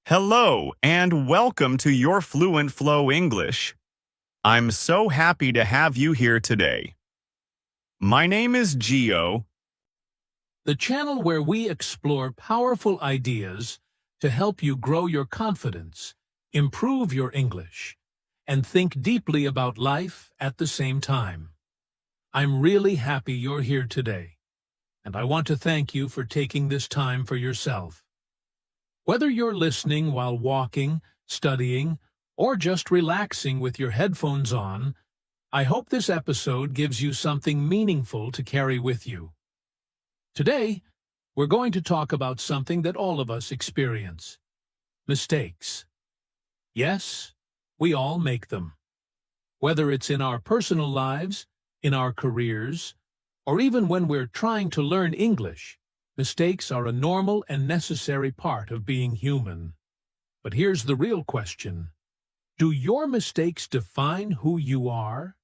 Hello, and welcome to Your Fluent Flow English. I'm so happy to have you here today. My name is Gio. The channel where we explore powerful ideas to help you grow your confidence, improve your English, and think deeply about life at the same time. I'm really happy you're here today, and I want to thank you for taking this time for yourself. Whether you're listening while walking, studying, or just relaxing with your headphones on, I hope this episode gives you something meaningful to carry with you. Today, we're going to talk about something that all of us experience: mistakes. Yes, we all make them. Whether it's in our personal lives, in our careers, or even when we're trying to learn English, mistakes are a normal and necessary part of being human. But here's the real question. Do your mistakes define who you are?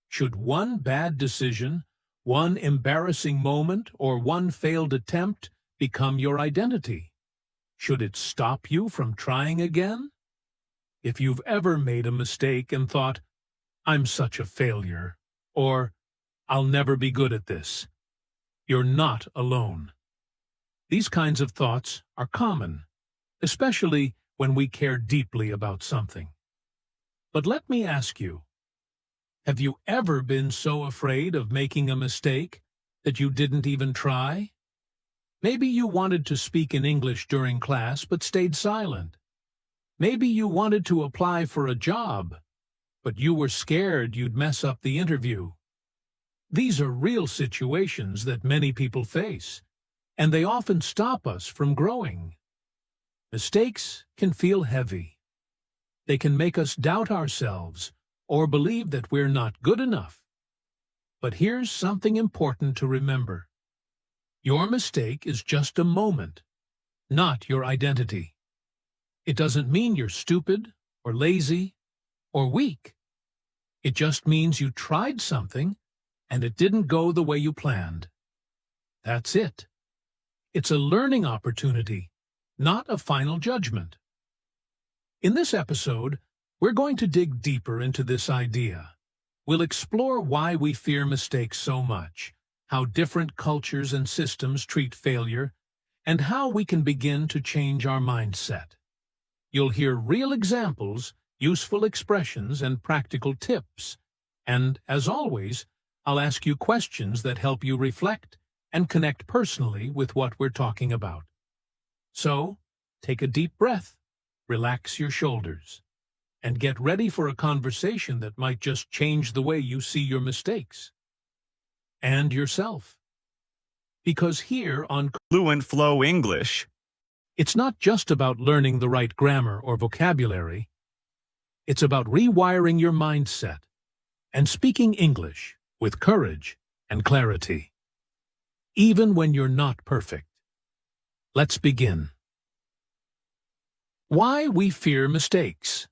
Should one bad decision, one embarrassing moment, or one failed attempt become your identity? Should it stop you from trying again? If you've ever made a mistake and thought, "I'm such a failure," or "I'll never be good at this," you're not alone. These kinds of thoughts are common, especially when we care deeply about something. But let me ask you, have you ever been so afraid of making a mistake that you didn't even try? Maybe you wanted to speak in English during class but stayed silent. Maybe you wanted to apply for a job, but you were scared you'd mess up the interview. These are real situations that many people face, and they often stop us from growing. Mistakes can feel heavy. They can make us doubt ourselves or believe that we're not good enough. But here's something important to remember. Your mistake is just a moment, not your identity. It doesn't mean you're stupid or lazy or weak. It just means you tried something and it didn't go the way you planned. That's it. It's a learning opportunity, not a final judgment. In this episode, we're going to dig deeper into this idea. We'll explore why we fear mistakes so much, how different cultures and systems treat failure, and how we can begin to change our mindset. You'll hear real examples, useful expressions, and practical tips. And, as always, I'll ask you questions that help you reflect and connect personally with what we're talking about. So, take a deep breath, relax your shoulders, and get ready for a conversation that might just change the way you see your mistakes and yourself. Because here on Fluent Flow English, it's not just about learning the right grammar or vocabulary. It's about rewiring your mindset and speaking English with courage and clarity, even when you're not perfect. Let's begin. Why we fear mistakes.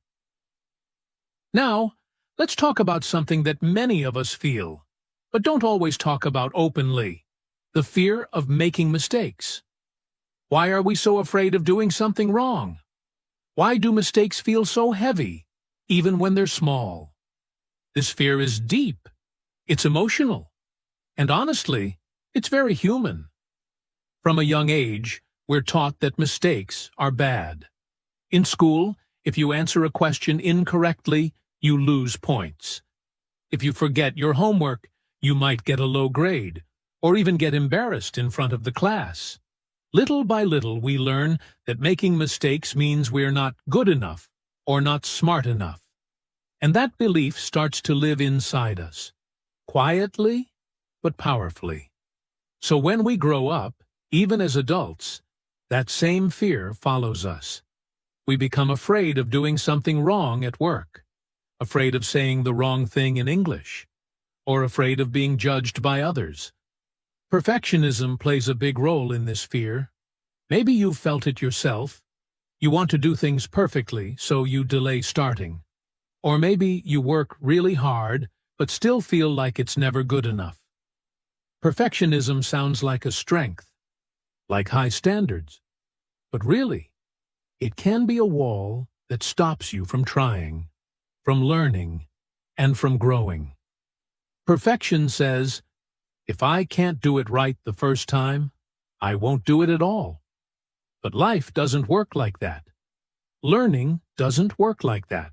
Now, let's talk about something that many of us feel, but don't always talk about openly: the fear of making mistakes. Why are we so afraid of doing something wrong? Why do mistakes feel so heavy, even when they're small? This fear is deep, it's emotional, and honestly, it's very human. From a young age, we're taught that mistakes are bad. In school, if you answer a question incorrectly, you lose points. If you forget your homework, you might get a low grade, or even get embarrassed in front of the class. Little by little, we learn that making mistakes means we're not good enough or not smart enough. And that belief starts to live inside us, quietly but powerfully. So when we grow up, even as adults, that same fear follows us. We become afraid of doing something wrong at work, afraid of saying the wrong thing in English, or afraid of being judged by others. Perfectionism plays a big role in this fear. Maybe you've felt it yourself. You want to do things perfectly, so you delay starting. Or maybe you work really hard, but still feel like it's never good enough. Perfectionism sounds like a strength, like high standards. But really, it can be a wall that stops you from trying, from learning, and from growing. Perfection says, if I can't do it right the first time, I won't do it at all. But life doesn't work like that. Learning doesn't work like that.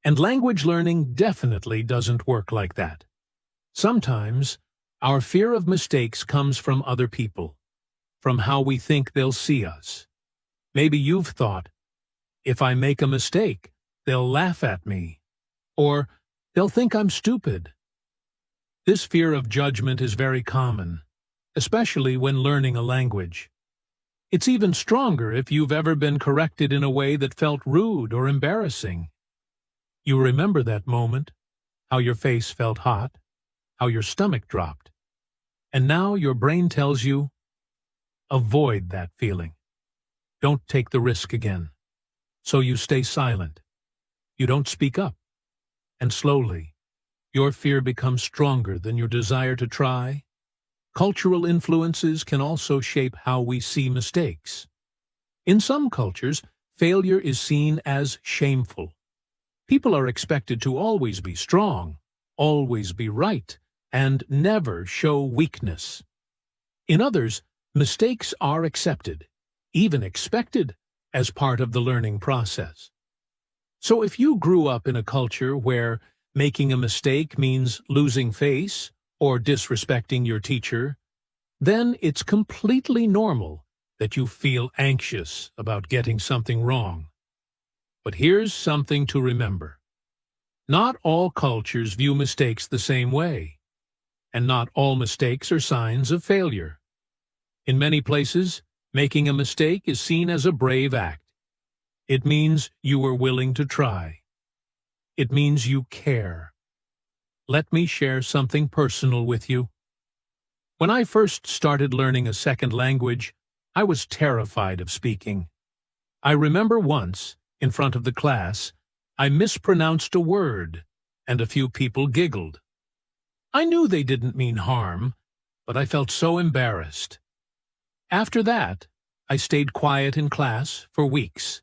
And language learning definitely doesn't work like that. Sometimes, our fear of mistakes comes from other people, from how we think they'll see us. Maybe you've thought, if I make a mistake, they'll laugh at me, or they'll think I'm stupid. This fear of judgment is very common, especially when learning a language. It's even stronger if you've ever been corrected in a way that felt rude or embarrassing. You remember that moment, how your face felt hot, how your stomach dropped. And now your brain tells you, avoid that feeling. Don't take the risk again. So you stay silent. You don't speak up. And slowly, your fear becomes stronger than your desire to try. Cultural influences can also shape how we see mistakes. In some cultures, failure is seen as shameful. People are expected to always be strong, always be right, and never show weakness. In others, mistakes are accepted, even expected, as part of the learning process. So if you grew up in a culture where making a mistake means losing face or disrespecting your teacher, then it's completely normal that you feel anxious about getting something wrong. But here's something to remember. Not all cultures view mistakes the same way, and not all mistakes are signs of failure. In many places, making a mistake is seen as a brave act. It means you were willing to try. It means you care. Let me share something personal with you. When I first started learning a second language, I was terrified of speaking. I remember once, in front of the class, I mispronounced a word, and a few people giggled. I knew they didn't mean harm, but I felt so embarrassed. After that, I stayed quiet in class for weeks.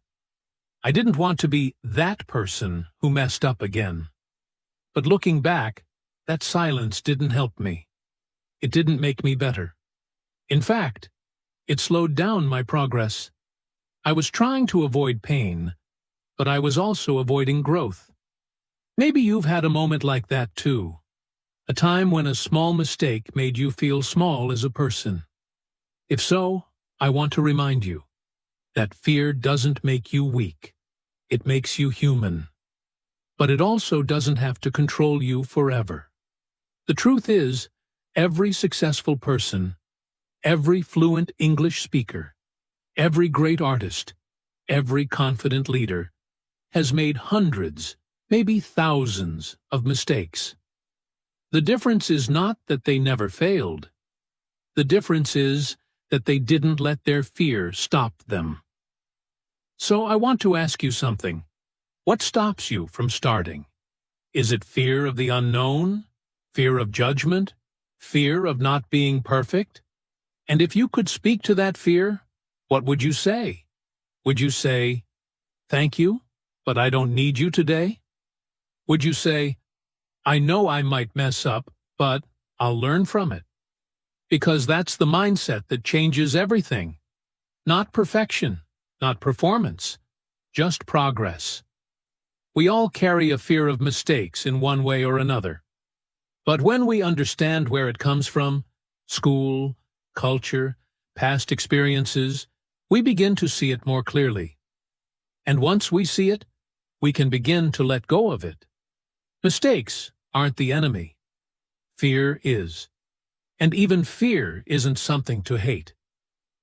I didn't want to be that person who messed up again. But looking back, that silence didn't help me. It didn't make me better. In fact, it slowed down my progress. I was trying to avoid pain, but I was also avoiding growth. Maybe you've had a moment like that too. A time when a small mistake made you feel small as a person. If so, I want to remind you that fear doesn't make you weak. It makes you human. But it also doesn't have to control you forever. The truth is, every successful person, every fluent English speaker, every great artist, every confident leader has made hundreds, maybe thousands of mistakes. The difference is not that they never failed. The difference is that they didn't let their fear stop them. So I want to ask you something. What stops you from starting? Is it fear of the unknown? Fear of judgment? Fear of not being perfect? And if you could speak to that fear, what would you say? Would you say, "Thank you, but I don't need you today"? Would you say, "I know I might mess up, but I'll learn from it"? Because that's the mindset that changes everything. Not perfection, not performance, just progress. We all carry a fear of mistakes in one way or another. But when we understand where it comes from, school, culture, past experiences, we begin to see it more clearly. And once we see it, we can begin to let go of it. Mistakes aren't the enemy. Fear is. And even fear isn't something to hate.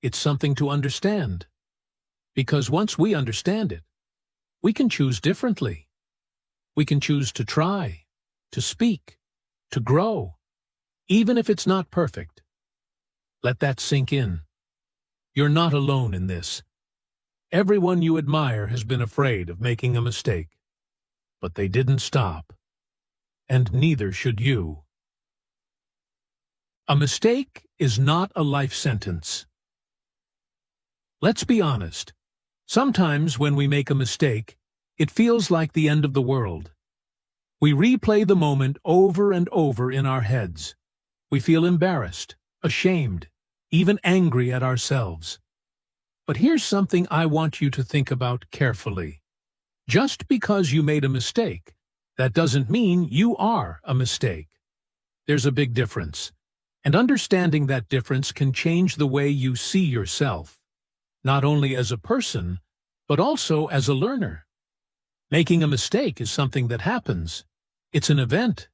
It's something to understand. Because once we understand it, we can choose differently. We can choose to try, to speak, to grow, even if it's not perfect. Let that sink in. You're not alone in this. Everyone you admire has been afraid of making a mistake. But they didn't stop. And neither should you. A mistake is not a life sentence. Let's be honest. Sometimes when we make a mistake, it feels like the end of the world. We replay the moment over and over in our heads. We feel embarrassed, ashamed, even angry at ourselves. But here's something I want you to think about carefully. Just because you made a mistake, that doesn't mean you are a mistake. There's a big difference, and understanding that difference can change the way you see yourself, not only as a person, but also as a learner. Making a mistake is something that happens. It's an event.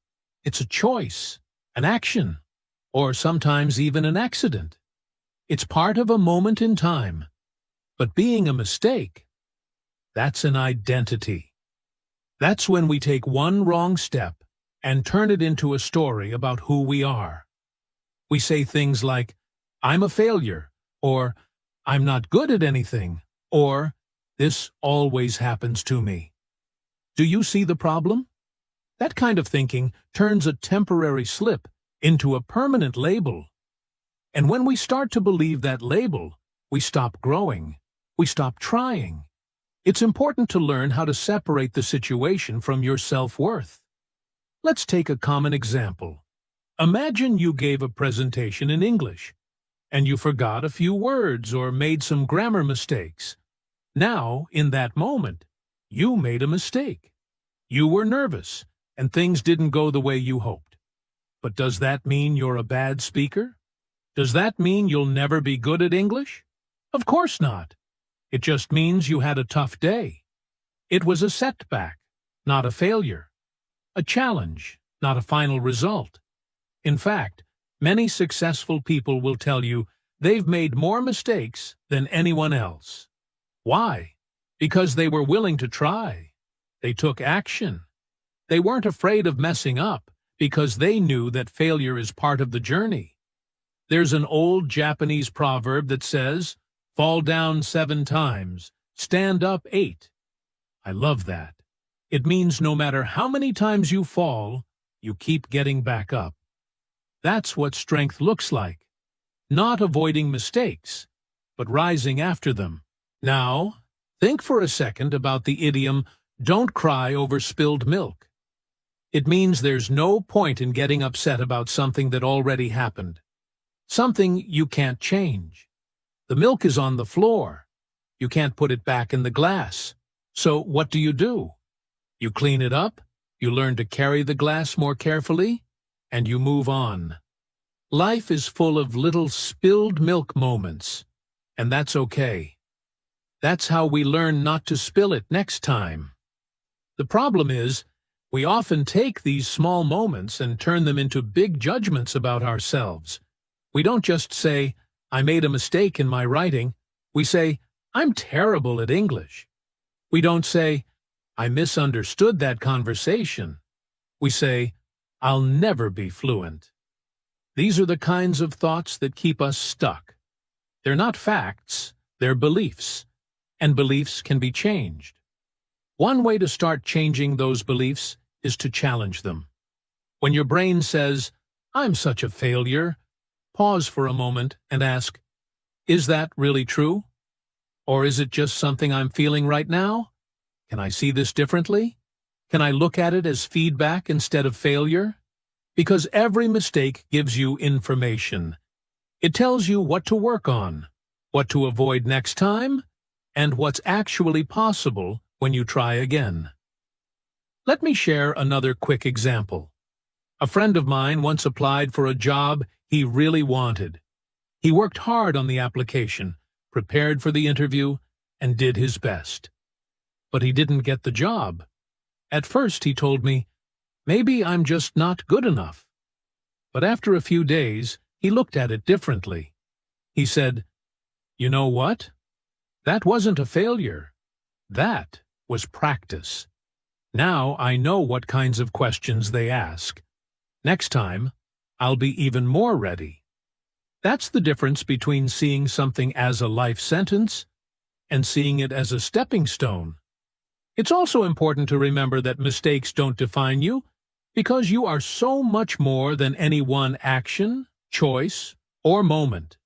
It's a choice, an action, or sometimes even an accident. It's part of a moment in time. But being a mistake, that's an identity. That's when we take one wrong step and turn it into a story about who we are. We say things like, "I'm a failure," or "I'm not good at anything," or "This always happens to me." Do you see the problem? That kind of thinking turns a temporary slip into a permanent label. And when we start to believe that label, we stop growing. We stop trying. It's important to learn how to separate the situation from your self-worth. Let's take a common example. Imagine you gave a presentation in English, and you forgot a few words or made some grammar mistakes. Now, in that moment, you made a mistake. You were nervous, and things didn't go the way you hoped. But does that mean you're a bad speaker? Does that mean you'll never be good at English? Of course not. It just means you had a tough day. It was a setback, not a failure. A challenge, not a final result. In fact, many successful people will tell you they've made more mistakes than anyone else. Why? Because they were willing to try. They took action. They weren't afraid of messing up because they knew that failure is part of the journey. There's an old Japanese proverb that says, "Fall down 7 times, stand up 8. I love that. It means no matter how many times you fall, you keep getting back up. That's what strength looks like. Not avoiding mistakes, but rising after them. Now, think for a second about the idiom, "Don't cry over spilled milk." It means there's no point in getting upset about something that already happened. Something you can't change. The milk is on the floor. You can't put it back in the glass. So what do? You clean it up, you learn to carry the glass more carefully, and you move on. Life is full of little spilled milk moments, and that's okay. That's how we learn not to spill it next time. The problem is, we often take these small moments and turn them into big judgments about ourselves. We don't just say, "I made a mistake in my writing." We say, "I'm terrible at English." We don't say, "I misunderstood that conversation." We say, "I'll never be fluent." These are the kinds of thoughts that keep us stuck. They're not facts, they're beliefs, and beliefs can be changed. One way to start changing those beliefs is to challenge them. When your brain says, "I'm such a failure," pause for a moment and ask, "Is that really true? Or is it just something I'm feeling right now? Can I see this differently? Can I look at it as feedback instead of failure?" Because every mistake gives you information. It tells you what to work on, what to avoid next time, and what's actually possible when you try again. Let me share another quick example. A friend of mine once applied for a job he really wanted. He worked hard on the application, prepared for the interview, and did his best. But he didn't get the job. At first he told me, "Maybe I'm just not good enough." But after a few days, he looked at it differently. He said, "You know what? That wasn't a failure. That was practice. Now I know what kinds of questions they ask. Next time, I'll be even more ready." That's the difference between seeing something as a life sentence and seeing it as a stepping stone. It's also important to remember that mistakes don't define you, because you are so much more than any one action, choice, or moment.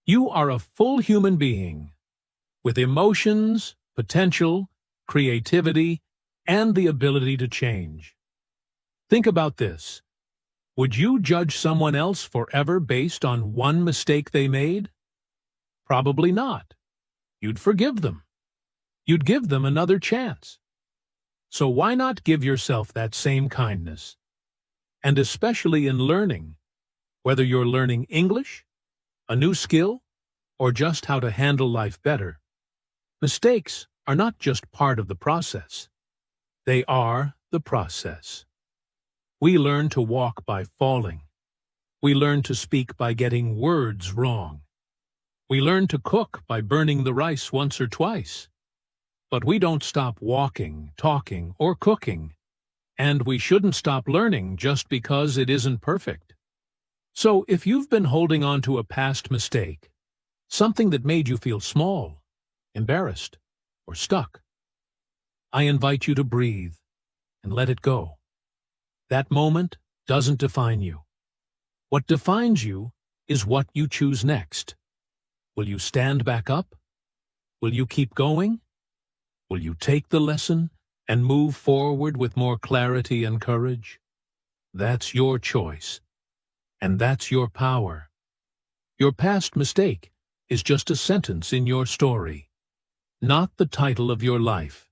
You are a full human being. with emotions, potential, creativity, and the ability to change. Think about this. Would you judge someone else forever based on one mistake they made? Probably not. You'd forgive them. You'd give them another chance. So why not give yourself that same kindness? And especially in learning, whether you're learning English, a new skill, or just how to handle life better. Mistakes are not just part of the process. They are the process. We learn to walk by falling. We learn to speak by getting words wrong. We learn to cook by burning the rice once or twice. But we don't stop walking, talking, or cooking. And we shouldn't stop learning just because it isn't perfect. So if you've been holding on to a past mistake, something that made you feel small, embarrassed, or stuck, I invite you to breathe and let it go. That moment doesn't define you. What defines you is what you choose next. Will you stand back up? Will you keep going? Will you take the lesson and move forward with more clarity and courage? That's your choice, and that's your power. Your past mistake is just a sentence in your story, not the title of your life.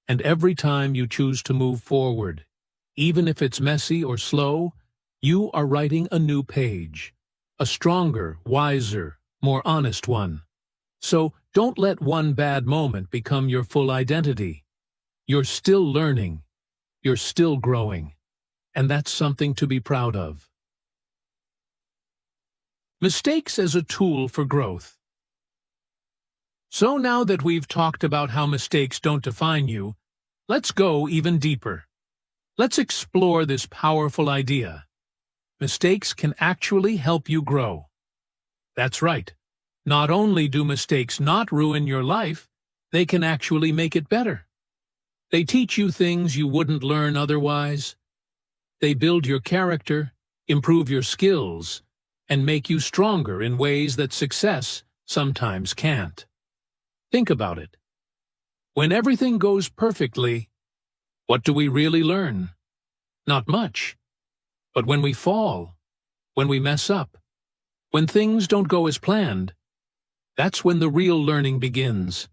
And every time you choose to move forward, even if it's messy or slow, you are writing a new page, a stronger, wiser, more honest one. So don't let one bad moment become your full identity. You're still learning, you're still growing, and that's something to be proud of. Mistakes as a tool for growth. So now that we've talked about how mistakes don't define you, let's go even deeper. Let's explore this powerful idea. Mistakes can actually help you grow. That's right. Not only do mistakes not ruin your life, they can actually make it better. They teach you things you wouldn't learn otherwise. They build your character, improve your skills, and make you stronger in ways that success sometimes can't. Think about it. When everything goes perfectly, what do we really learn? Not much. But when we fall, when we mess up, when things don't go as planned, that's when the real learning begins.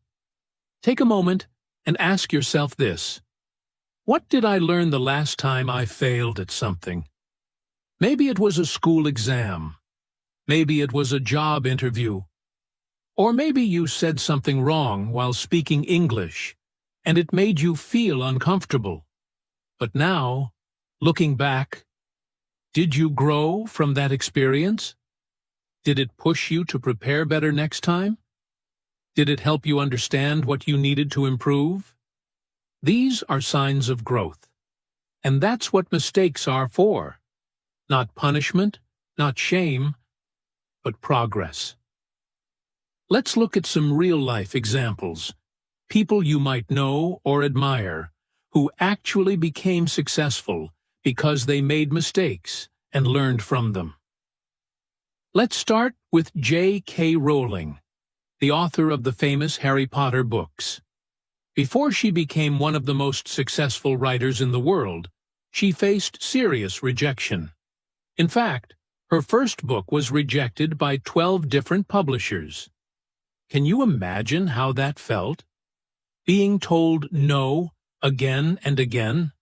Take a moment and ask yourself this. What did I learn the last time I failed at something? Maybe it was a school exam. Maybe it was a job interview. Or maybe you said something wrong while speaking English, and it made you feel uncomfortable. But now, looking back, did you grow from that experience? Did it push you to prepare better next time? Did it help you understand what you needed to improve? These are signs of growth. And that's what mistakes are for. Not punishment, not shame, but progress. Let's look at some real-life examples. People you might know or admire, who actually became successful because they made mistakes and learned from them. Let's start with J.K. Rowling, the author of the famous Harry Potter books. Before she became one of the most successful writers in the world, she faced serious rejection. In fact, her first book was rejected by 12 different publishers. Can you imagine how that felt? Being told no again and again?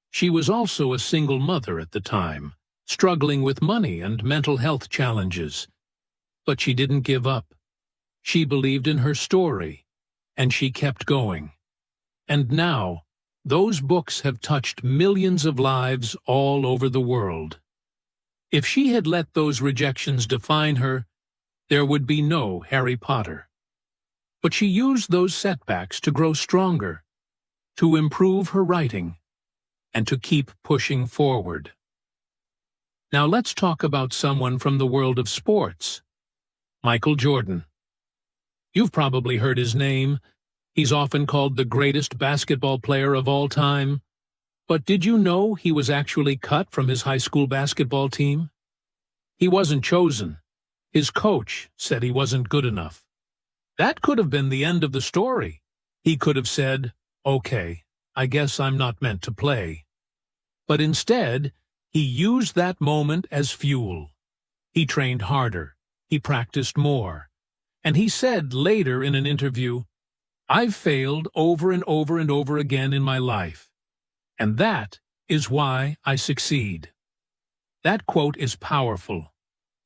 She was also a single mother at the time, struggling with money and mental health challenges. But she didn't give up. She believed in her story, and she kept going. And now, those books have touched millions of lives all over the world. If she had let those rejections define her, there would be no Harry Potter. But she used those setbacks to grow stronger, to improve her writing, and to keep pushing forward. Now let's talk about someone from the world of sports. Michael Jordan. You've probably heard his name. He's often called the greatest basketball player of all time. But did you know he was actually cut from his high school basketball team? He wasn't chosen. His coach said he wasn't good enough. That could have been the end of the story. He could have said, "Okay, I guess I'm not meant to play." But instead, he used that moment as fuel. He trained harder, he practiced more, and he said later in an interview, "I've failed over and over and over again in my life, and that is why I succeed." That quote is powerful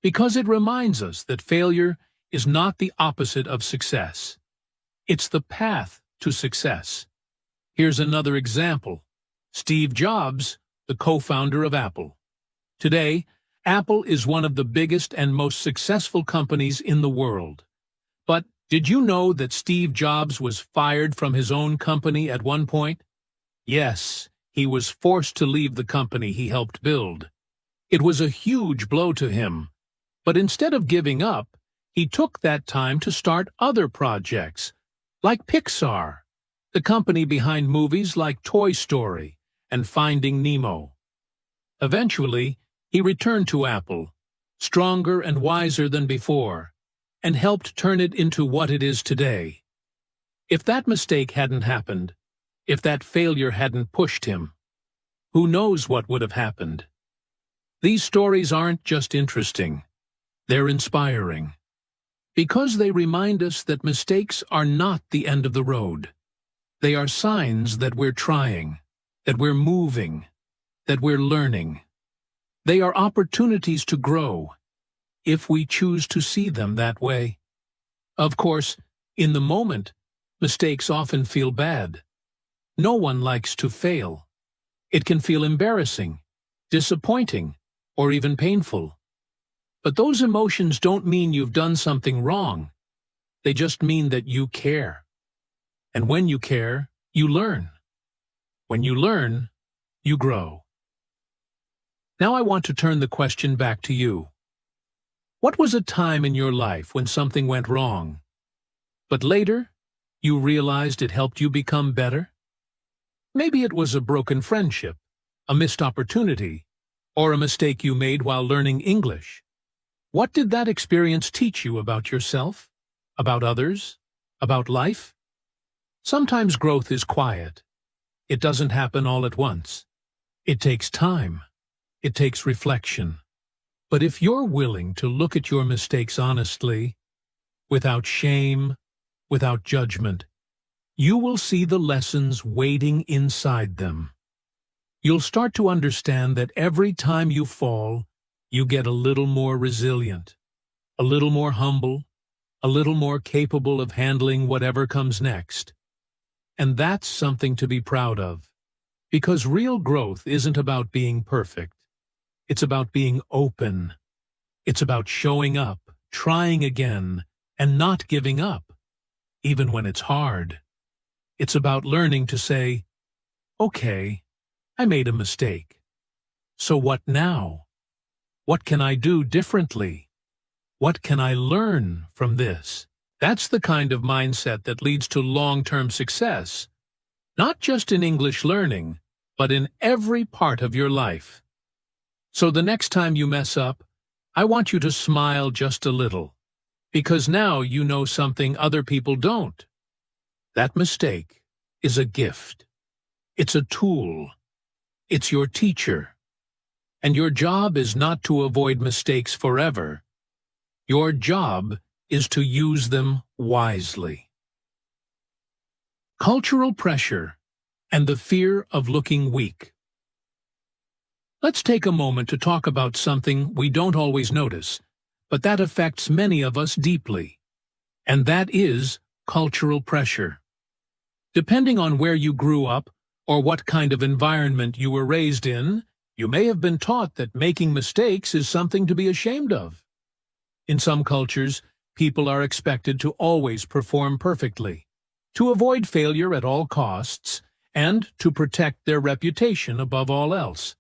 because it reminds us that failure is not the opposite of success. It's the path to success. Here's another example. Steve Jobs, the co-founder of Apple. Today, Apple is one of the biggest and most successful companies in the world. But did you know that Steve Jobs was fired from his own company at one point? Yes, he was forced to leave the company he helped build. It was a huge blow to him. But instead of giving up, he took that time to start other projects, like Pixar, the company behind movies like Toy Story and Finding Nemo. Eventually, he returned to Apple, stronger and wiser than before, and helped turn it into what it is today. If that mistake hadn't happened, if that failure hadn't pushed him, who knows what would have happened? These stories aren't just interesting, they're inspiring. Because they remind us that mistakes are not the end of the road. They are signs that we're trying, that we're moving, that we're learning. They are opportunities to grow, if we choose to see them that way. Of course, in the moment, mistakes often feel bad. No one likes to fail. It can feel embarrassing, disappointing, or even painful. But those emotions don't mean you've done something wrong. They just mean that you care. And when you care, you learn. When you learn, you grow. Now I want to turn the question back to you. What was a time in your life when something went wrong, but later you realized it helped you become better? Maybe it was a broken friendship, a missed opportunity, or a mistake you made while learning English. What did that experience teach you about yourself, about others, about life? Sometimes growth is quiet. It doesn't happen all at once. It takes time. It takes reflection. But if you're willing to look at your mistakes honestly, without shame, without judgment, you will see the lessons waiting inside them. You'll start to understand that every time you fall, you get a little more resilient, a little more humble, a little more capable of handling whatever comes next. And that's something to be proud of, because real growth isn't about being perfect. It's about being open. It's about showing up, trying again, and not giving up, even when it's hard. It's about learning to say, "Okay, I made a mistake. So what now? What can I do differently? What can I learn from this?" That's the kind of mindset that leads to long-term success, not just in English learning, but in every part of your life. So the next time you mess up, I want you to smile just a little, because now you know something other people don't. That mistake is a gift. It's a tool. It's your teacher. And your job is not to avoid mistakes forever. Your job is to use them wisely. Cultural pressure and the fear of looking weak. Let's take a moment to talk about something we don't always notice, but that affects many of us deeply. And that is cultural pressure. Depending on where you grew up or what kind of environment you were raised in, you may have been taught that making mistakes is something to be ashamed of. In some cultures, people are expected to always perform perfectly, to avoid failure at all costs, and to protect their reputation above all else.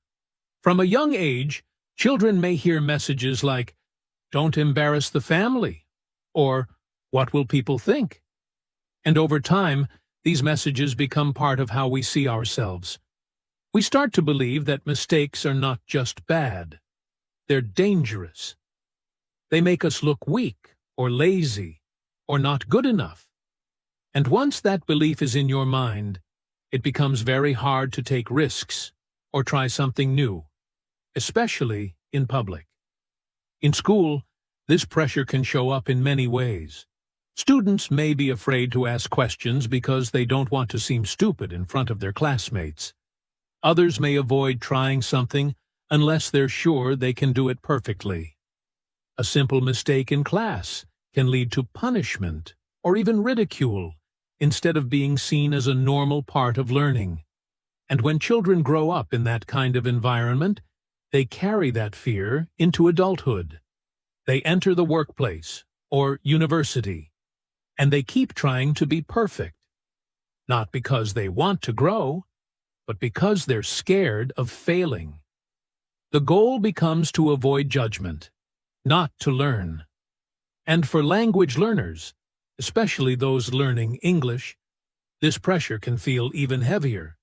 From a young age, children may hear messages like, "Don't embarrass the family," or "What will people think?" And over time, these messages become part of how we see ourselves. We start to believe that mistakes are not just bad. They're dangerous. They make us look weak or lazy or not good enough. And once that belief is in your mind, it becomes very hard to take risks or try something new, especially in public. In school, this pressure can show up in many ways. Students may be afraid to ask questions because they don't want to seem stupid in front of their classmates. Others may avoid trying something unless they're sure they can do it perfectly. A simple mistake in class can lead to punishment or even ridicule instead of being seen as a normal part of learning. And when children grow up in that kind of environment, they carry that fear into adulthood. They enter the workplace or university, and they keep trying to be perfect, not because they want to grow, but because they're scared of failing. The goal becomes to avoid judgment, not to learn. And for language learners, especially those learning English, this pressure can feel even heavier.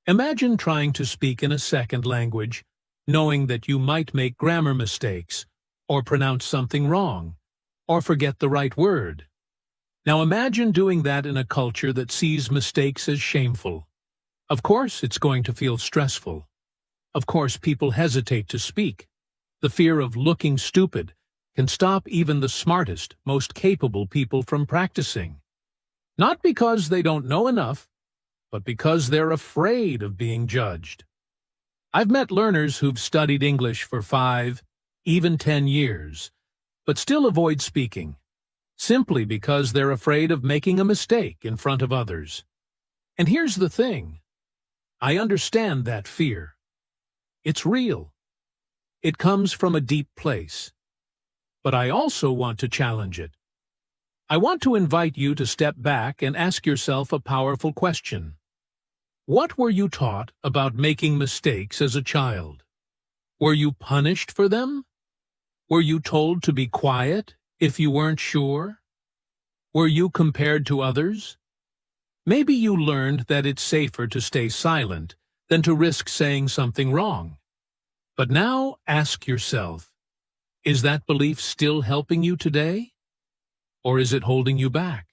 Imagine trying to speak in a second language, knowing that you might make grammar mistakes, or pronounce something wrong, or forget the right word. Now imagine doing that in a culture that sees mistakes as shameful. Of course, it's going to feel stressful. Of course, people hesitate to speak. The fear of looking stupid can stop even the smartest, most capable people from practicing. Not because they don't know enough, but because they're afraid of being judged. I've met learners who've studied English for 5, even 10 years, but still avoid speaking, simply because they're afraid of making a mistake in front of others. And here's the thing. I understand that fear. It's real. It comes from a deep place. But I also want to challenge it. I want to invite you to step back and ask yourself a powerful question. What were you taught about making mistakes as a child? Were you punished for them? Were you told to be quiet if you weren't sure? Were you compared to others? Maybe you learned that it's safer to stay silent than to risk saying something wrong. But now ask yourself, is that belief still helping you today? Or is it holding you back?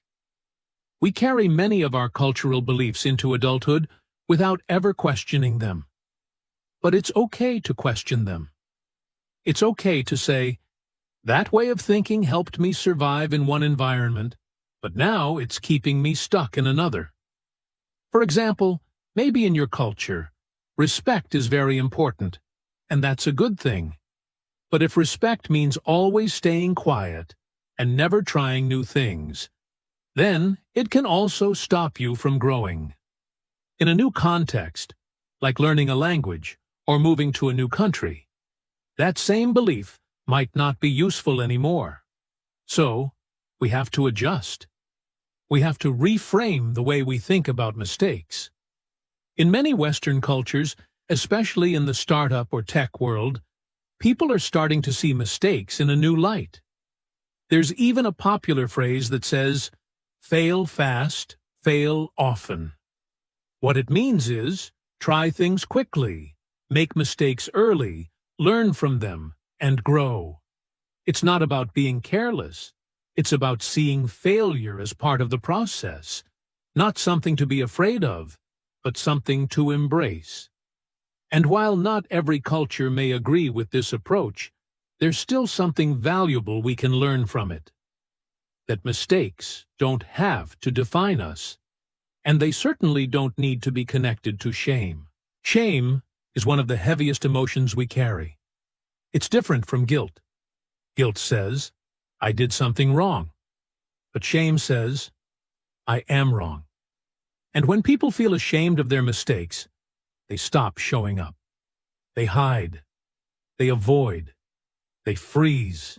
We carry many of our cultural beliefs into adulthood without ever questioning them. But it's okay to question them. It's okay to say, that way of thinking helped me survive in one environment, but now it's keeping me stuck in another. For example, maybe in your culture, respect is very important, and that's a good thing. But if respect means always staying quiet and never trying new things, then it can also stop you from growing. In a new context, like learning a language or moving to a new country, that same belief might not be useful anymore. So, we have to adjust. We have to reframe the way we think about mistakes. In many Western cultures, especially in the startup or tech world, people are starting to see mistakes in a new light. There's even a popular phrase that says, fail fast, fail often. What it means is, try things quickly, make mistakes early, learn from them, and grow. It's not about being careless. It's about seeing failure as part of the process, not something to be afraid of, but something to embrace. And while not every culture may agree with this approach, there's still something valuable we can learn from it. That mistakes don't have to define us, and they certainly don't need to be connected to shame. Shame is one of the heaviest emotions we carry. It's different from guilt. Guilt says, I did something wrong. But shame says, I am wrong. And when people feel ashamed of their mistakes, they stop showing up. They hide. They avoid. They freeze.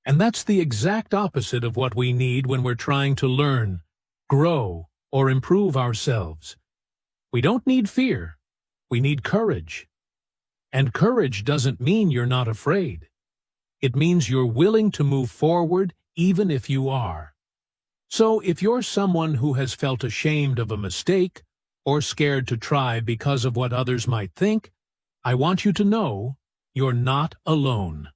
And that's the exact opposite of what we need when we're trying to learn, grow, or improve ourselves. We don't need fear. We need courage. And courage doesn't mean you're not afraid. It means you're willing to move forward even if you are. So if you're someone who has felt ashamed of a mistake or scared to try because of what others might think, I want you to know you're not alone.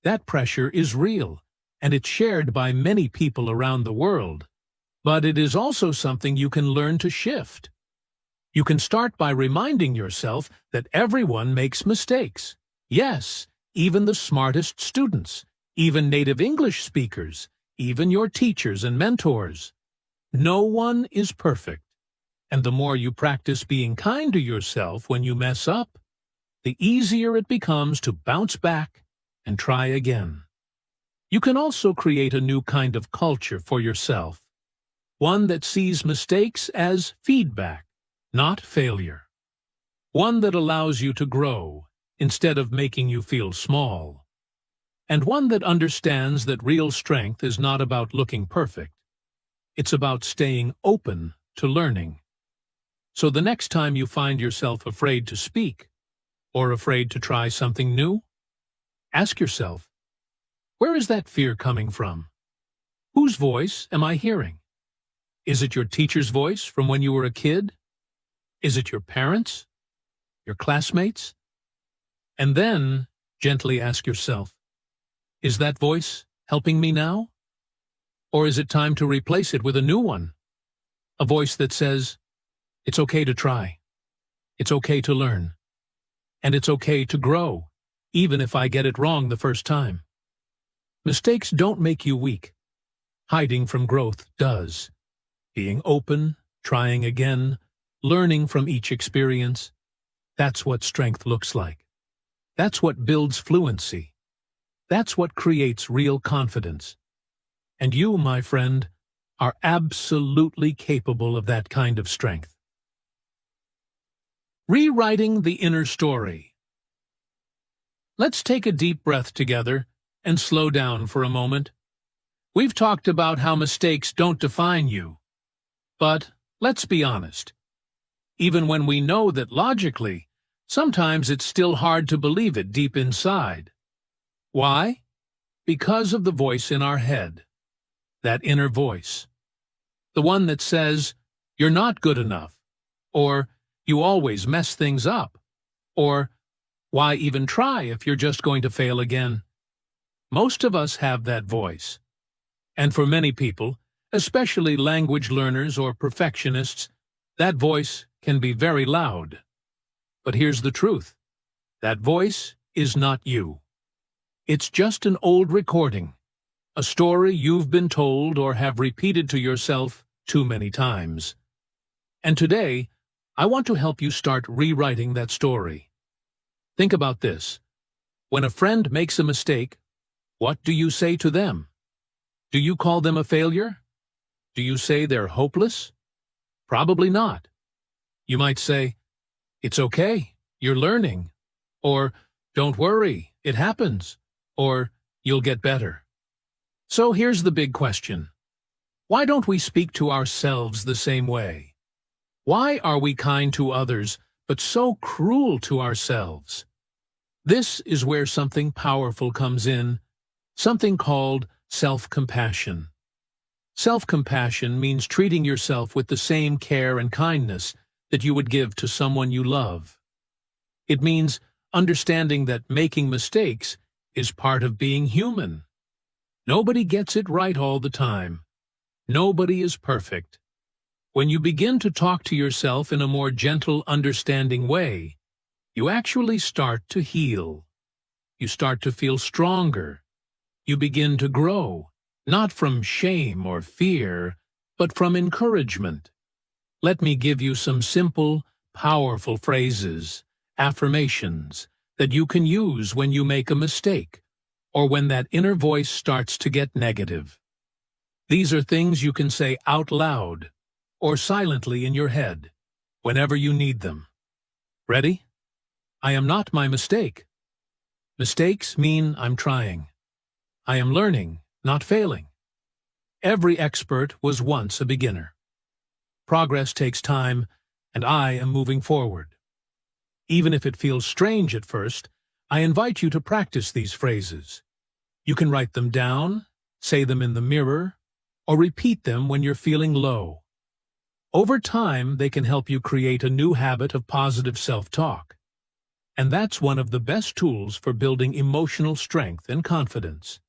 That pressure is real, and it's shared by many people around the world. But it is also something you can learn to shift. You can start by reminding yourself that everyone makes mistakes. Yes, even the smartest students, even native English speakers, even your teachers and mentors. No one is perfect. And the more you practice being kind to yourself when you mess up, the easier it becomes to bounce back and try again. You can also create a new kind of culture for yourself, one that sees mistakes as feedback, not failure. One that allows you to grow instead of making you feel small. And one that understands that real strength is not about looking perfect. It's about staying open to learning. So the next time you find yourself afraid to speak, or afraid to try something new, ask yourself, where is that fear coming from? Whose voice am I hearing? Is it your teacher's voice from when you were a kid? Is it your parents? Your classmates? And then gently ask yourself, is that voice helping me now? Or is it time to replace it with a new one? A voice that says, it's okay to try. It's okay to learn. And it's okay to grow, even if I get it wrong the first time. Mistakes don't make you weak. Hiding from growth does. Being open, trying again, learning from each experience, that's what strength looks like. That's what builds fluency. That's what creates real confidence. And you, my friend, are absolutely capable of that kind of strength. Rewriting the inner story. Let's take a deep breath together and slow down for a moment. We've talked about how mistakes don't define you. But let's be honest. Even when we know that logically, sometimes it's still hard to believe it deep inside. Why? Because of the voice in our head. That inner voice. The one that says, you're not good enough. Or, you always mess things up. Or, why even try if you're just going to fail again? Most of us have that voice. And for many people, especially language learners or perfectionists, that voice can be very loud. But here's the truth. That voice is not you. It's just an old recording, a story you've been told or have repeated to yourself too many times. And today, I want to help you start rewriting that story. Think about this. When a friend makes a mistake, what do you say to them? Do you call them a failure? Do you say they're hopeless? Probably not. You might say, it's okay, you're learning. Or, don't worry, it happens. Or, you'll get better. So here's the big question. Why don't we speak to ourselves the same way? Why are we kind to others, but so cruel to ourselves? This is where something powerful comes in, something called self-compassion. Self-compassion means treating yourself with the same care and kindness that you would give to someone you love. It means understanding that making mistakes is part of being human. Nobody gets it right all the time. Nobody is perfect. When you begin to talk to yourself in a more gentle, understanding way, you actually start to heal. You start to feel stronger. You begin to grow, not from shame or fear, but from encouragement. Let me give you some simple, powerful phrases, affirmations, that you can use when you make a mistake, or when that inner voice starts to get negative. These are things you can say out loud, or silently in your head, whenever you need them. Ready? I am not my mistake. Mistakes mean I'm trying. I am learning, not failing. Every expert was once a beginner. Progress takes time, and I am moving forward. Even if it feels strange at first, I invite you to practice these phrases. You can write them down, say them in the mirror, or repeat them when you're feeling low. Over time, they can help you create a new habit of positive self-talk. And that's one of the best tools for building emotional strength and confidence.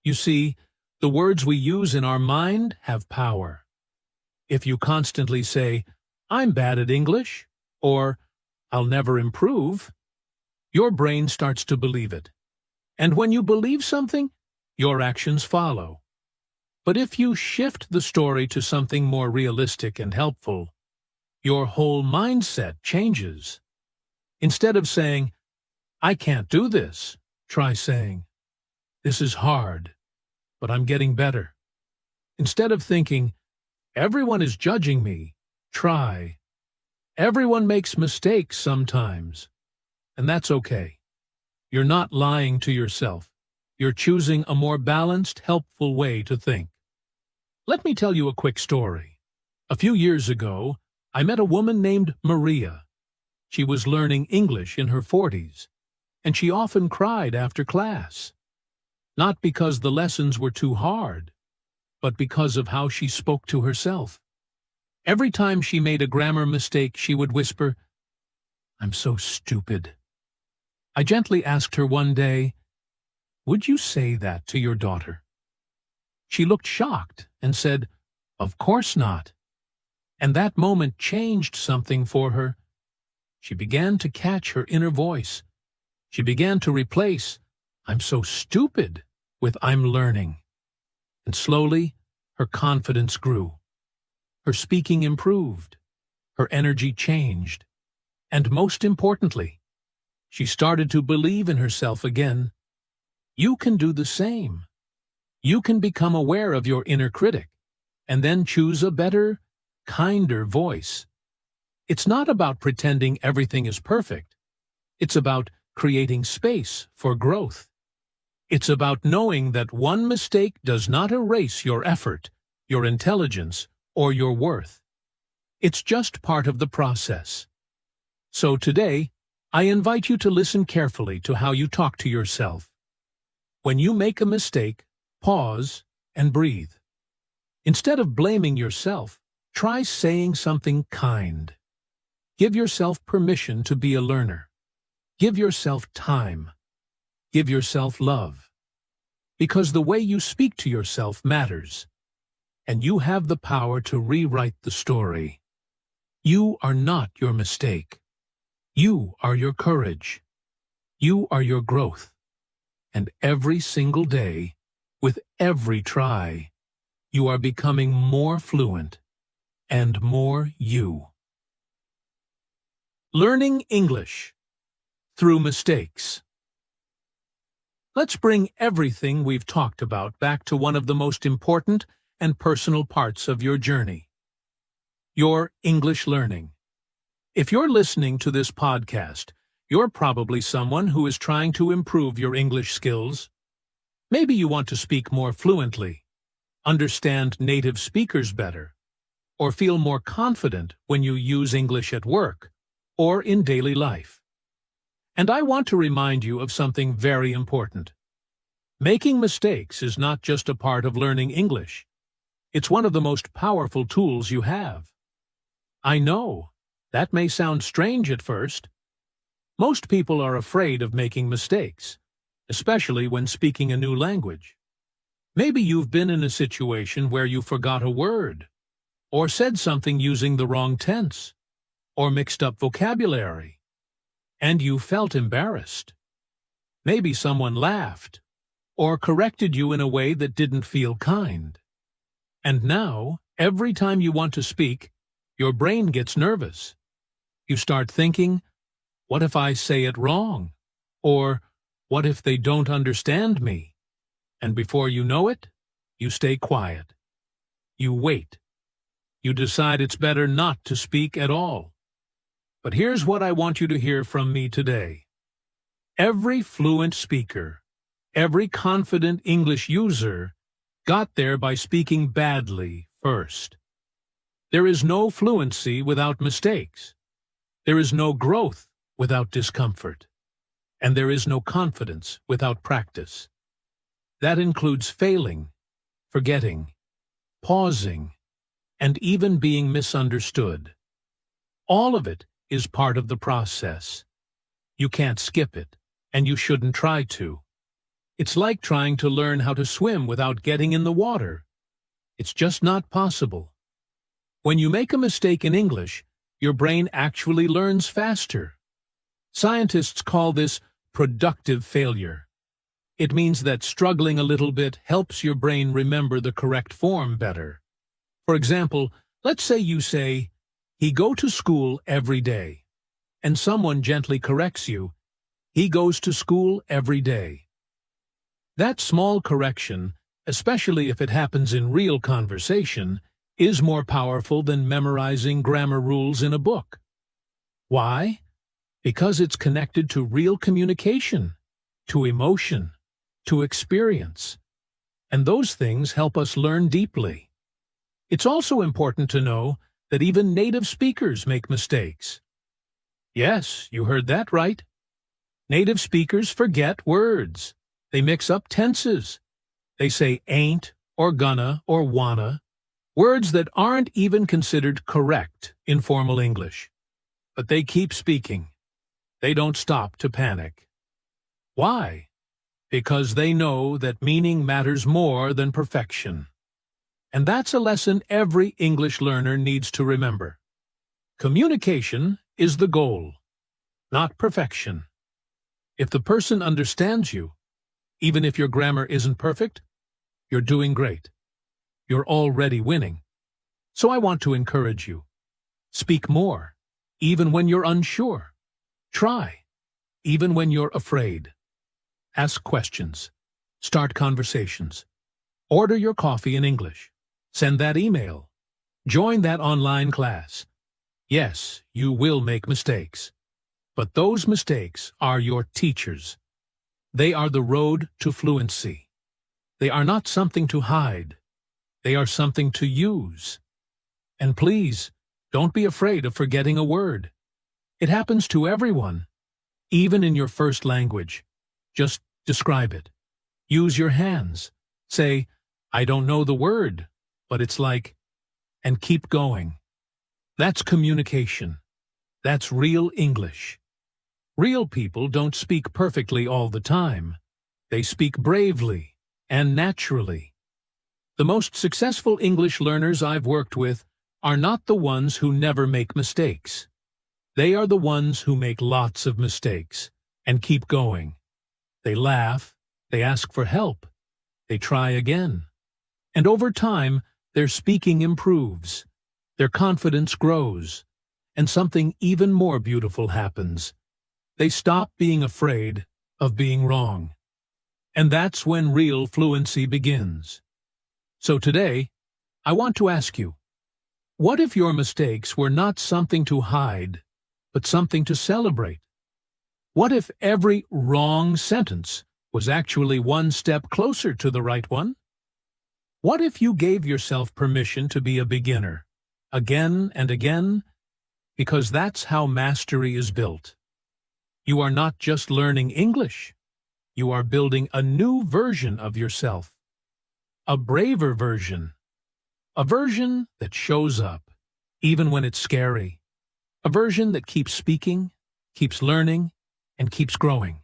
You see, the words we use in our mind have power. If you constantly say, "I'm bad at English," or "I'll never improve," your brain starts to believe it. And when you believe something, your actions follow. But if you shift the story to something more realistic and helpful, your whole mindset changes. Instead of saying, "I can't do this," try saying, "This is hard, but I'm getting better." Instead of thinking, "Everyone is judging me," try, "Everyone makes mistakes sometimes, and that's okay." You're not lying to yourself. You're choosing a more balanced, helpful way to think. Let me tell you a quick story. A few years ago, I met a woman named Maria. She was learning English in her 40s, and she often cried after class. Not because the lessons were too hard, but because of how she spoke to herself. Every time she made a grammar mistake, she would whisper, "I'm so stupid." I gently asked her one day, "Would you say that to your daughter?" She looked shocked and said, "Of course not." And that moment changed something for her. She began to catch her inner voice. She began to replace "I'm so stupid" with "I'm learning." And slowly, her confidence grew. Her speaking improved. Her energy changed. And most importantly, she started to believe in herself again. You can do the same. You can become aware of your inner critic and then choose a better, kinder voice. It's not about pretending everything is perfect. It's about creating space for growth. It's about knowing that one mistake does not erase your effort, your intelligence, or your worth. It's just part of the process. So today, I invite you to listen carefully to how you talk to yourself. When you make a mistake, pause and breathe. Instead of blaming yourself, try saying something kind. Give yourself permission to be a learner. Give yourself time. Give yourself love. Because the way you speak to yourself matters, and you have the power to rewrite the story. You are not your mistake. You are your courage. You are your growth. And every single day, with every try, you are becoming more fluent and more you. Learning English through mistakes. Let's bring everything we've talked about back to one of the most important and personal parts of your journey. Your English learning. If you're listening to this podcast, you're probably someone who is trying to improve your English skills. Maybe you want to speak more fluently, understand native speakers better, or feel more confident when you use English at work or in daily life. And I want to remind you of something very important. Making mistakes is not just a part of learning English. It's one of the most powerful tools you have. I know, that may sound strange at first. Most people are afraid of making mistakes, especially when speaking a new language. Maybe you've been in a situation where you forgot a word, or said something using the wrong tense, or mixed up vocabulary, and you felt embarrassed. Maybe someone laughed, or corrected you in a way that didn't feel kind. And now, every time you want to speak, your brain gets nervous. You start thinking, what if I say it wrong? Or, what if they don't understand me? And before you know it, you stay quiet. You wait. You decide it's better not to speak at all. But here's what I want you to hear from me today. Every fluent speaker, every confident English user, got there by speaking badly first. There is no fluency without mistakes. There is no growth without discomfort. And there is no confidence without practice. That includes failing, forgetting, pausing, and even being misunderstood. All of it is part of the process. You can't skip it, and you shouldn't try to. It's like trying to learn how to swim without getting in the water. It's just not possible. When you make a mistake in English, your brain actually learns faster. Scientists call this productive failure. It means that struggling a little bit helps your brain remember the correct form better. For example, let's say you say, "He go to school every day," and someone gently corrects you, "He goes to school every day." That small correction, especially if it happens in real conversation, is more powerful than memorizing grammar rules in a book. Why? Because it's connected to real communication, to emotion, to experience. And those things help us learn deeply. It's also important to know that even native speakers make mistakes. Yes, you heard that right. Native speakers forget words. They mix up tenses. They say ain't or gonna or wanna, words that aren't even considered correct in formal English. But they keep speaking. They don't stop to panic. Why? Because they know that meaning matters more than perfection. And that's a lesson every English learner needs to remember. Communication is the goal, not perfection. If the person understands you, even if your grammar isn't perfect, you're doing great. You're already winning. So I want to encourage you. Speak more, even when you're unsure. Try, even when you're afraid. Ask questions. Start conversations. Order your coffee in English. Send that email. Join that online class. Yes, you will make mistakes. But those mistakes are your teachers. They are the road to fluency. They are not something to hide. They are something to use. And please, don't be afraid of forgetting a word. It happens to everyone, even in your first language. Just describe it. Use your hands. Say, "I don't know the word, but it's like," and keep going. That's communication. That's real English. Real people don't speak perfectly all the time. They speak bravely and naturally. The most successful English learners I've worked with are not the ones who never make mistakes. They are the ones who make lots of mistakes and keep going. They laugh, they ask for help, they try again. And over time, their speaking improves, their confidence grows, and something even more beautiful happens. They stop being afraid of being wrong. And that's when real fluency begins. So today, I want to ask you, what if your mistakes were not something to hide, but something to celebrate? What if every wrong sentence was actually one step closer to the right one? What if you gave yourself permission to be a beginner, again and again? Because that's how mastery is built. You are not just learning English. You are building a new version of yourself. A braver version. A version that shows up, even when it's scary. A version that keeps speaking, keeps learning, and keeps growing.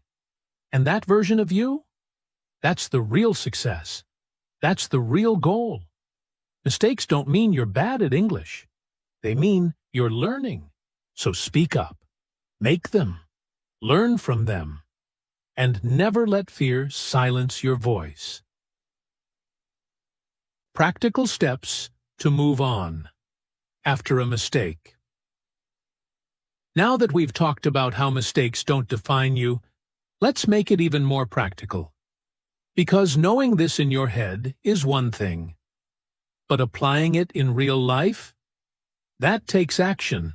And that version of you? That's the real success. That's the real goal. Mistakes don't mean you're bad at English. They mean you're learning. So speak up. Make them. Learn from them. And never let fear silence your voice. Practical steps to move on after a mistake. Now that we've talked about how mistakes don't define you, let's make it even more practical. Because knowing this in your head is one thing, but applying it in real life, that takes action.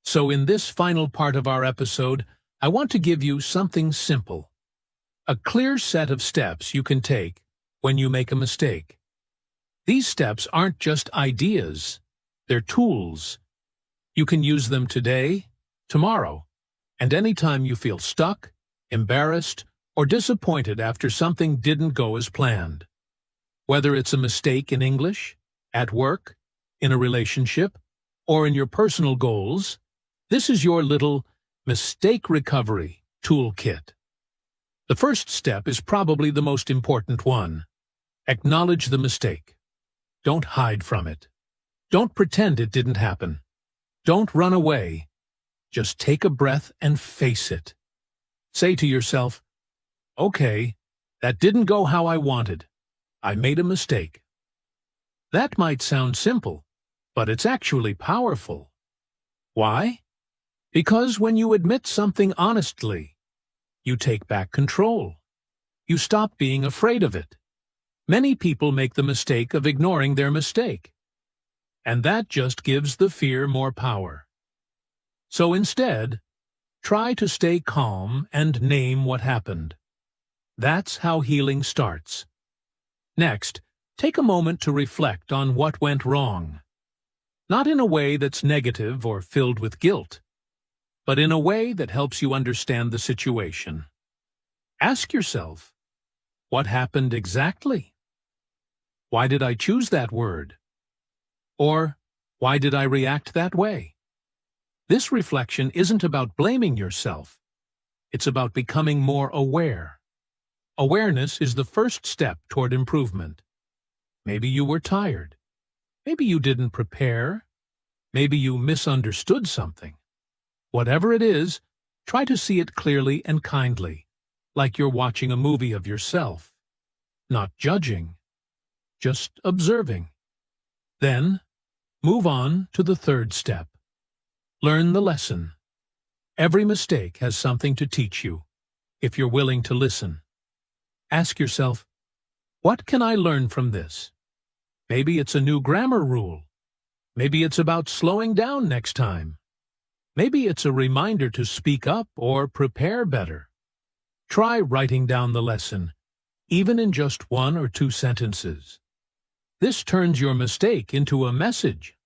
So in this final part of our episode, I want to give you something simple. A clear set of steps you can take when you make a mistake. These steps aren't just ideas, they're tools. You can use them today, tomorrow, and anytime you feel stuck, embarrassed, or disappointed after something didn't go as planned. Whether it's a mistake in English, at work, in a relationship, or in your personal goals, this is your little mistake recovery toolkit. The The first step is probably the most important one. Acknowledge the mistake. Don't hide from it. Don't pretend it didn't happen. Don't run away. Just take a breath and face it. Say to yourself, "Okay, that didn't go how I wanted. I made a mistake." That might sound simple, but it's actually powerful. Why? Because when you admit something honestly, you take back control. You stop being afraid of it. Many people make the mistake of ignoring their mistake, and that just gives the fear more power. So instead, try to stay calm and name what happened. That's how healing starts. Next, take a moment to reflect on what went wrong. Not in a way that's negative or filled with guilt, but in a way that helps you understand the situation. Ask yourself, what happened exactly? Why did I choose that word? Or why did I react that way? This reflection isn't about blaming yourself. It's about becoming more aware. Awareness is the first step toward improvement. Maybe you were tired. Maybe you didn't prepare. Maybe you misunderstood something. Whatever it is, try to see it clearly and kindly, like you're watching a movie of yourself. Not judging, just observing. Then, move on to the third step. Learn the lesson. Every mistake has something to teach you, if you're willing to listen. Ask yourself, what can I learn from this? Maybe it's a new grammar rule. Maybe it's about slowing down next time. Maybe it's a reminder to speak up or prepare better. Try writing down the lesson, even in just 1 or 2 sentences. This turns your mistake into a message,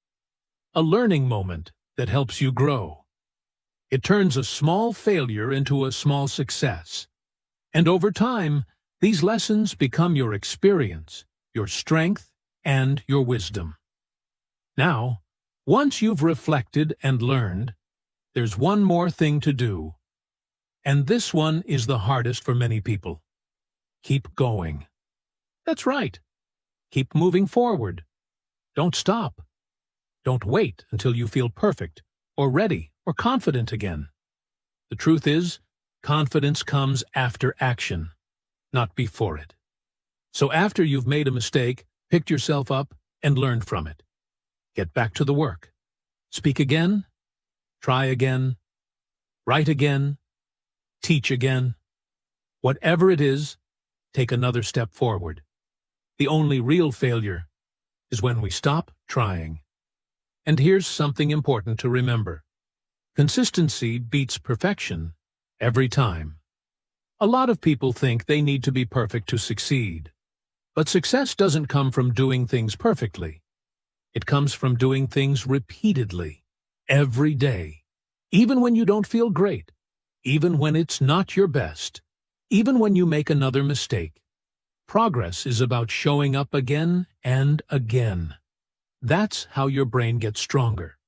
a learning moment that helps you grow. It turns a small failure into a small success. And over time, these lessons become your experience, your strength, and your wisdom. Now, once you've reflected and learned, there's one more thing to do. And this one is the hardest for many people. Keep going. That's right. Keep moving forward. Don't stop. Don't wait until you feel perfect, or ready, or confident again. The truth is, confidence comes after action, not before it. So after you've made a mistake, picked yourself up, and learned from it, get back to the work. Speak again, try again, write again, teach again. Whatever it is, take another step forward. The only real failure is when we stop trying. And here's something important to remember. Consistency beats perfection every time. A lot of people think they need to be perfect to succeed. But success doesn't come from doing things perfectly. It comes from doing things repeatedly, every day. Even when you don't feel great, even when it's not your best, even when you make another mistake. Progress is about showing up again and again. That's how your brain gets stronger.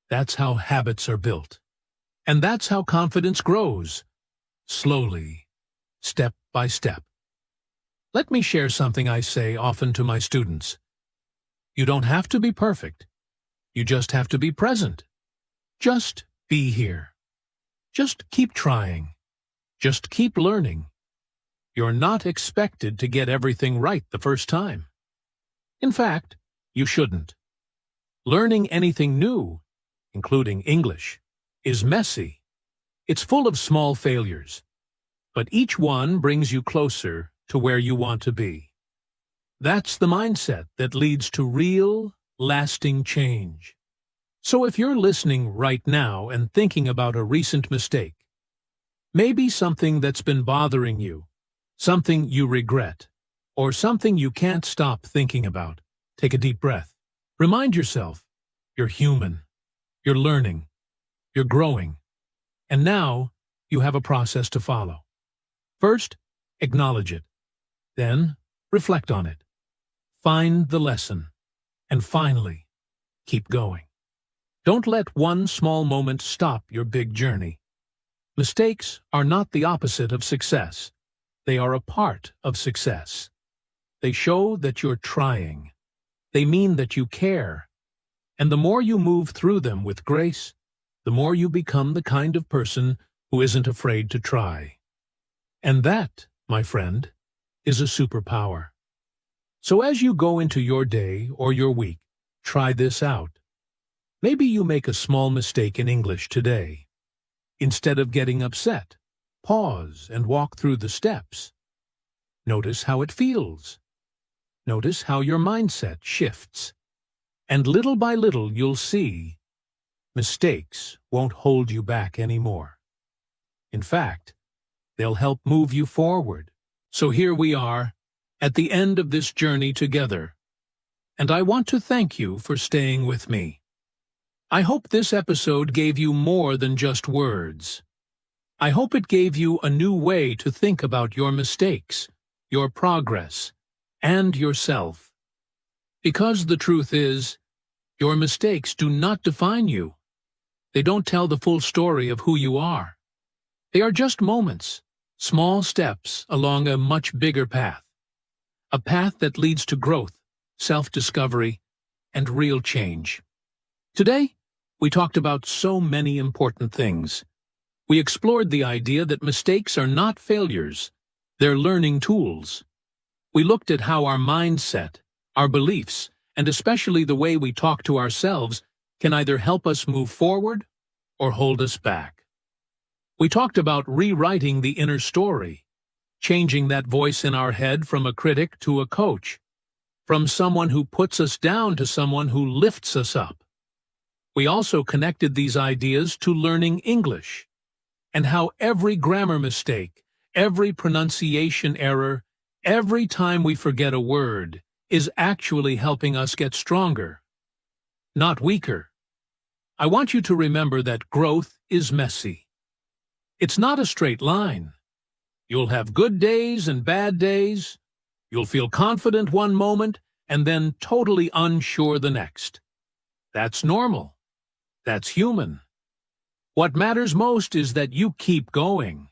That's how habits are built. And that's how confidence grows. Slowly, step by step. Let me share something I say often to my students. You don't have to be perfect. You just have to be present. Just be here. Just keep trying. Just keep learning. You're not expected to get everything right the first time. In fact, you shouldn't. Learning anything new, including English, is messy. It's full of small failures, but each one brings you closer to where you want to be. That's the mindset that leads to real, lasting change. So if you're listening right now and thinking about a recent mistake, maybe something that's been bothering you, something you regret, or something you can't stop thinking about, take a deep breath. Remind yourself, you're human, you're learning, you're growing, and now you have a process to follow. First, acknowledge it. Then, reflect on it. Find the lesson. And finally, keep going. Don't let one small moment stop your big journey. Mistakes are not the opposite of success. They are a part of success. They show that you're trying. They mean that you care. And the more you move through them with grace, the more you become the kind of person who isn't afraid to try. And that, my friend, is a superpower. So as you go into your day or your week, try this out. Maybe you make a small mistake in English today. Instead of getting upset, pause and walk through the steps. Notice how it feels. Notice how your mindset shifts. And little by little you'll see mistakes won't hold you back anymore. In fact, they'll help move you forward. So here we are, at the end of this journey together. And I want to thank you for staying with me. I hope this episode gave you more than just words. I hope it gave you a new way to think about your mistakes, your progress, and yourself. Because the truth is, your mistakes do not define you. They don't tell the full story of who you are. They are just moments, small steps along a much bigger path. A path that leads to growth, self-discovery, and real change. Today, we talked about so many important things. We explored the idea that mistakes are not failures, they're learning tools. We looked at how our mindset, our beliefs, and especially the way we talk to ourselves can either help us move forward or hold us back. We talked about rewriting the inner story, changing that voice in our head from a critic to a coach, from someone who puts us down to someone who lifts us up. We also connected these ideas to learning English, and how every grammar mistake, every pronunciation error, every time we forget a word, is actually helping us get stronger, not weaker. I want you to remember that growth is messy. It's not a straight line. You'll have good days and bad days. You'll feel confident one moment and then totally unsure the next. That's normal. That's human. What matters most is that you keep going,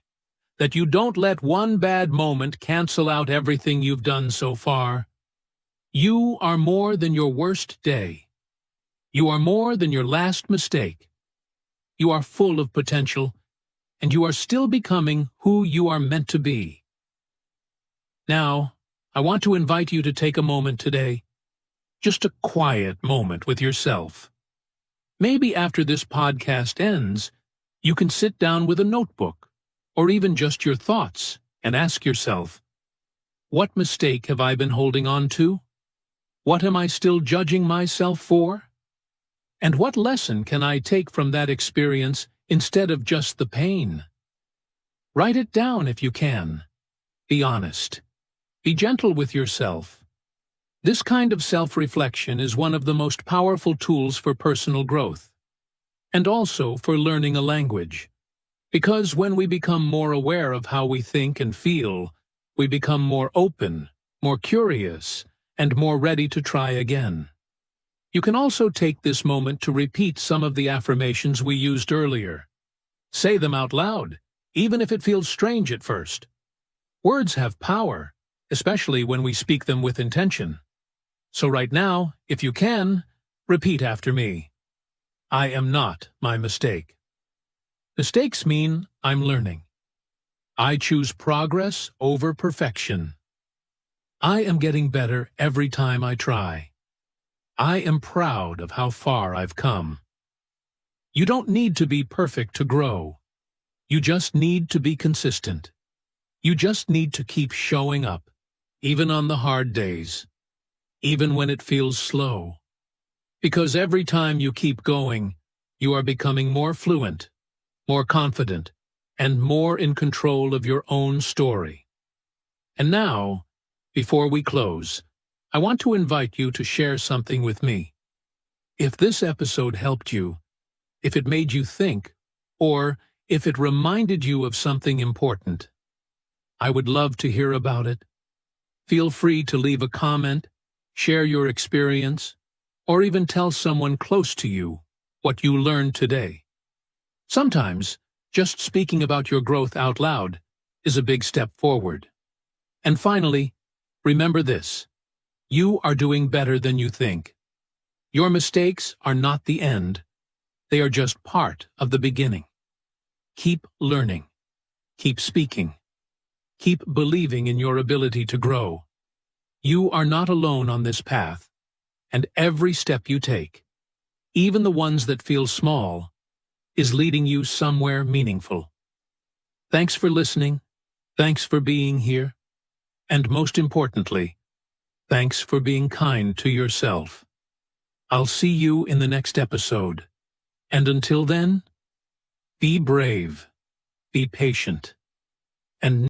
that you don't let one bad moment cancel out everything you've done so far. You are more than your worst day. You are more than your last mistake. You are full of potential, and you are still becoming who you are meant to be. Now, I want to invite you to take a moment today, just a quiet moment with yourself. Maybe after this podcast ends, you can sit down with a notebook, or even just your thoughts, and ask yourself, what mistake have I been holding on to? What am I still judging myself for? And what lesson can I take from that experience instead of just the pain? Write it down if you can. Be honest. Be gentle with yourself. This kind of self-reflection is one of the most powerful tools for personal growth, and also for learning a language. Because when we become more aware of how we think and feel, we become more open, more curious, and more ready to try again. You can also take this moment to repeat some of the affirmations we used earlier. Say them out loud, even if it feels strange at first. Words have power, especially when we speak them with intention. So right now, if you can, repeat after me. I am not my mistake. Mistakes mean I'm learning. I choose progress over perfection. I am getting better every time I try. I am proud of how far I've come. You don't need to be perfect to grow. You just need to be consistent. You just need to keep showing up, even on the hard days, even when it feels slow. Because every time you keep going, you are becoming more fluent, more confident, and more in control of your own story. And now, before we close, I want to invite you to share something with me. If this episode helped you, if it made you think, or if it reminded you of something important, I would love to hear about it. Feel free to leave a comment, share your experience, or even tell someone close to you what you learned today. Sometimes, just speaking about your growth out loud is a big step forward. And finally, remember this: you are doing better than you think. Your mistakes are not the end. They are just part of the beginning. Keep learning. Keep speaking. Keep believing in your ability to grow. You are not alone on this path, and every step you take, even the ones that feel small, is leading you somewhere meaningful. Thanks for listening. Thanks for being here. And most importantly, thanks for being kind to yourself. I'll see you in the next episode. And until then, be brave, be patient, and